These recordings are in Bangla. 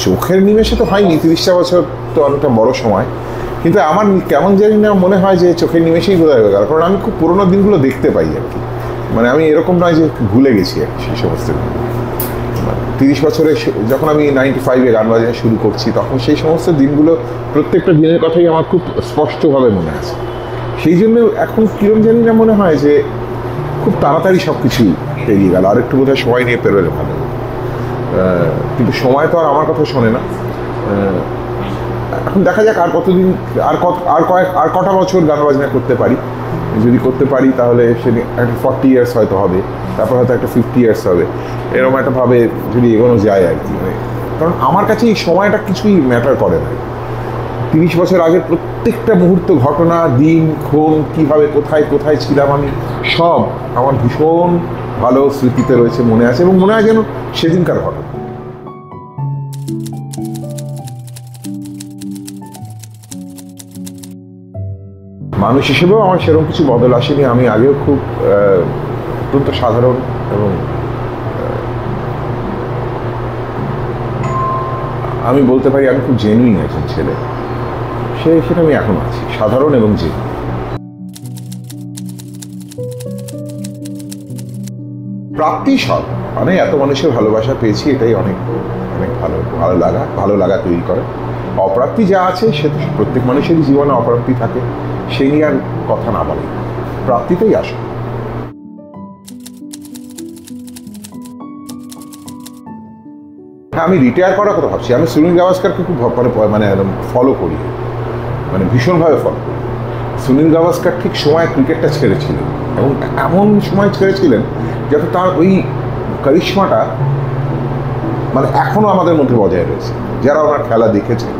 চোখের নিমেষে তো হয়নি, 30টা বছর তো অনেকটা বড় সময়, কিন্তু আমার কেমন জানি না মনে হয় যে চোখের নিমেষেই বোধহয় হয়ে গেল, কারণ আমি খুব পুরোনো দিনগুলো দেখতে পাই আর কি। মানে আমি এরকম নয় যে ভুলে গেছি আর কি সেই সমস্ত। 30 বছরে যখন আমি 95-এ গান বাজানো শুরু করছি, তখন সেই সমস্ত দিনগুলো প্রত্যেকটা দিনের কথাই আমার খুব স্পষ্টভাবে মনে আছে। সেই জন্য এখন কিরম জানি না মনে হয় যে খুব তাড়াতাড়ি সব কিছুই পেরিয়ে গেল, আর একটু বোধহয় সময় নিয়ে পেরোলে ভালো। কিন্তু সময় তো আর আমার কথা শোনে না। এখন দেখা যাক আর কতদিন, আর কটা বছর গান বাজনা করতে পারি। যদি করতে পারি তাহলে সেদিন একটা 40 ইয়ার্স হয়তো হবে, তারপর হয়তো একটা 50 ইয়ার্স হবে, এরকম একটা ভাবে যদি এগোনো যায় আর কি। মানে কারণ আমার কাছে এই সময়টা কিছুই ম্যাটার করে না। 30 বছর আগের প্রত্যেকটা মুহূর্ত, ঘটনা, দিন, ক্ষণ, কীভাবে কোথায় কোথায় ছিলাম আমি, সব আমার ভীষণ ভালো স্মৃতিতে রয়েছে, মনে আছে, এবং মনে হয় যেন সেদিনকার ঘটনা। মানুষ হিসেবেও আমার সেরকম কিছু বদল আসেনি। আমি আগেও খুব অত্যন্ত সাধারণ এবং আমি বলতে পারি আমি খুব জেনুইন একজন ছেলে। সেটা আমি এখন আছি, সাধারণ এবং জেনুইন। প্রাপ্তি সব, মানে এত মানুষের ভালোবাসা পেয়েছি, এটাই অনেক অনেক ভালো লাগা তৈরি করে। অপ্রাপ্তি যা আছে সে তো প্রত্যেক মানুষেরই জীবনে অপ্রাপ্তি থাকে, সেই নিয়ে আর কথা না বলে, প্রাপ্তিতেই আসে। হ্যাঁ, আমি রিটায়ার করার কথা ভাবছি। আমি সুনীল গাভাস্কারকে খুব মানে ফলো করি, মানে ভীষণভাবে ফলো করি। সুনীল গাভাস্কার ঠিক সময় ক্রিকেটটা ছেড়েছিলেন, এবং এমন সময় ছেড়েছিলেন যাতে তার ওই কারিশমাটা মানে এখনও আমাদের মধ্যে বজায় রয়েছে, যারা ওনার খেলা দেখেছেন।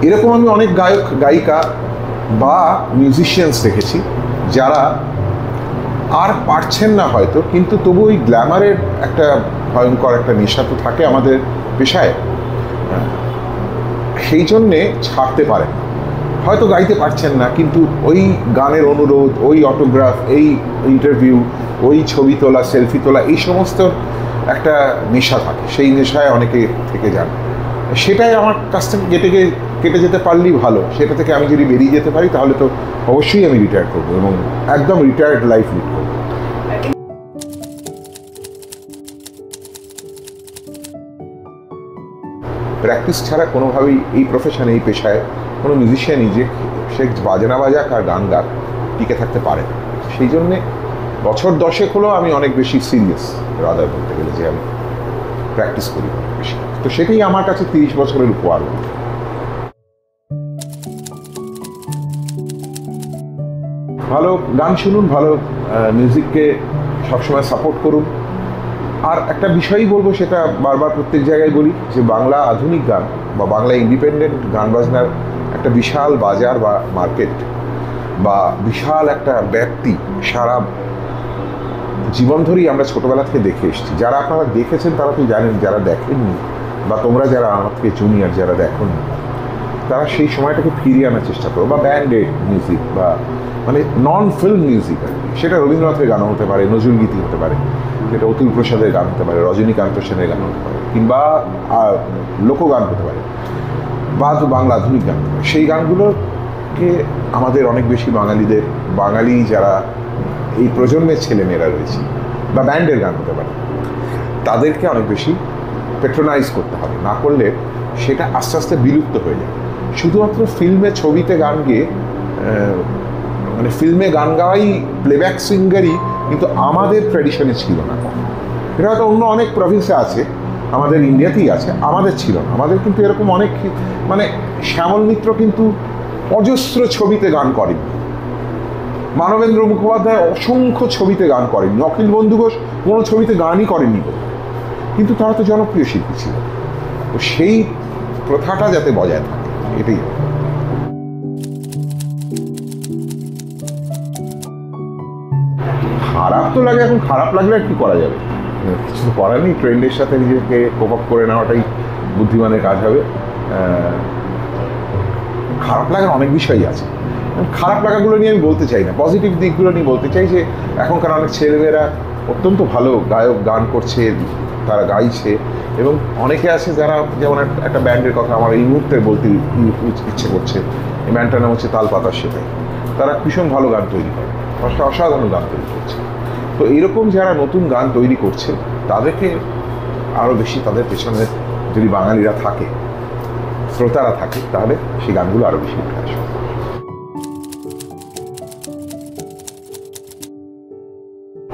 এরকম আমি অনেক গায়ক গায়িকা বা মিউজিশিয়ানস দেখেছি যারা আর পারছেন না হয়তো, কিন্তু তবু ওই গ্ল্যামারের একটা ভয়ঙ্কর একটা নেশা তো থাকে আমাদের পেশায়, সেই জন্যে ছাড়তে পারেন। হয়তো গাইতে পারছেন না, কিন্তু ওই গানের অনুরোধ, ওই অটোগ্রাফ, এই ইন্টারভিউ, ওই ছবি তোলা, সেলফি তোলা, এই সমস্ত একটা নেশা থাকে, সেই নেশায় অনেকে থেকে যান। সেটাই আমার কাছ থেকে কেটে যেতে পারলেই ভালো। সেটা থেকে আমি যদি বেরিয়ে যেতে পারি তাহলে তো অবশ্যই আমি রিটায়ার করবো, এবং একদম রিটায়ার্ড লাইফ লিড করবো। প্র্যাকটিস ছাড়া কোনোভাবেই এই প্রফেশনে, এই পেশায় কোনো মিউজিশিয়ানই যে সে বাজনা বাজাক আর গান গাক টিকে থাকতে পারে না। সেই জন্যে বছর 10 হলেও আমি অনেক বেশি সিরিয়াস রাদার বলতে গেলে, যে আমি প্র্যাকটিস করি বেশি। তো সেটাই আমার কাছে 30 বছরের উপহার। ভালো গান শুনুন, ভালো মিউজিককে সবসময় সাপোর্ট করুন। আর একটা বিষয়ই বলবো, সেটা বারবার প্রত্যেক জায়গায় বলি, যে বাংলা আধুনিক গান বা বাংলা ইন্ডিপেন্ডেন্ট গান বাজনার একটা বিশাল বাজার বা মার্কেট বা বিশাল একটা ব্যাপ্তি সারা জীবন ধরেই আমরা ছোটোবেলা থেকে দেখে এসেছি। যারা আপনারা দেখেছেন তারা তো জানেন, যারা দেখেননি বা তোমরা যারা আমার থেকে জুনিয়র যারা দেখোনি, তারা সেই সময়টাকে ফিরিয়ে আনার চেষ্টা করো। বা ব্যান্ডেড মিউজিক বা মানে নন ফিল্ম মিউজিক আর কি, সেটা রবীন্দ্রনাথের গান হতে পারে, নজরুল গীতি হতে পারে, সেটা অতুল প্রসাদের গান হতে পারে, রজনীকান্ত সেনের গান হতে পারে, কিংবা লোকগান হতে পারে, বা বাংলা আধুনিক গান হতে পারে। সেই গানগুলোকে আমাদের অনেক বেশি বাঙালি যারা এই প্রজন্মের ছেলেমেয়েরা রয়েছে, বা ব্যান্ডের গান হতে পারে, তাদেরকে অনেক বেশি প্যাট্রোনাইজ করতে হবে। না করলে সেটা আস্তে আস্তে বিলুপ্ত হয়ে যায়। শুধুমাত্র ফিল্মে, ছবিতে গান গেয়ে, মানে ফিল্মে গান গাওয়াই, প্লেব্যাক সিঙ্গারই কিন্তু আমাদের ট্র্যাডিশনে ছিল না। এটা হয়তো অন্য অনেক প্রভিন্সে আছে, আমাদের ইন্ডিয়াতেই আছে, আমাদের ছিল না। আমাদের কিন্তু এরকম অনেক, মানে শ্যামল মিত্র কিন্তু অজস্র ছবিতে গান করেননি, মানবেন্দ্র মুখোপাধ্যায় অসংখ্য ছবিতে গান করেননি, অখিল বন্ধু ঘোষ কোনো ছবিতে গানই করেননি, কিন্তু তারা তো জনপ্রিয় শিল্পী ছিল। তো সেই প্রথাটা যাতে বজায় থাকে, এটাই। খারাপ তো লাগে, এখন খারাপ লাগলে আর কি করা যাবে, কিছু তো করার নেই। ট্রেন্ডের সাথে নিজেকে কোপ আপ করে নেওয়াটাই বুদ্ধিমানের কাজ হবে। খারাপ লাগার অনেক বিষয়ই আছে, খারাপ লাগাগুলো নিয়ে আমি বলতে চাই না, পজিটিভ দিকগুলো নিয়ে বলতে চাই। যে এখনকার অনেক ছেলেমেয়েরা অত্যন্ত ভালো গায়ক, গান করছে, তারা গাইছে, এবং অনেকে আছে যারা, যেমন একটা ব্যান্ডের কথা আমার এই মুহূর্তে বলতে ইচ্ছে করছে, এই ব্যান্ডটার নাম হচ্ছে তালপাতার সেটাই। তারা ভীষণ ভালো গান তৈরি করে, অসাধারণ গান তৈরি করছে। তো এইরকম যারা নতুন গান তৈরি করছে তাদেরকে আরও বেশি, তাদের পেছনে যদি বাঙালিরা থাকে, শ্রোতারা থাকে, তাহলে সেই গানগুলো আরও বেশি উঠে আসবে।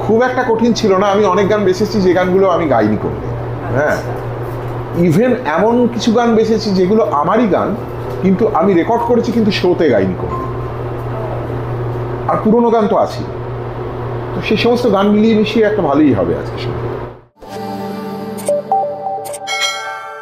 খুব একটা কঠিন ছিল না, আমি অনেক গান বেছেছি যে গানগুলো আমি গাইনি করলে। হ্যাঁ, ইভেন এমন কিছু গান বেছেছি যেগুলো আমারই গান, কিন্তু আমি রেকর্ড করেছি কিন্তু শোতে গাইনি করলে। আর পুরোনো গান তো আছেই, তো সেই সমস্ত গান মিলিয়ে মিশিয়ে একটা ভালোই হবে আজকে।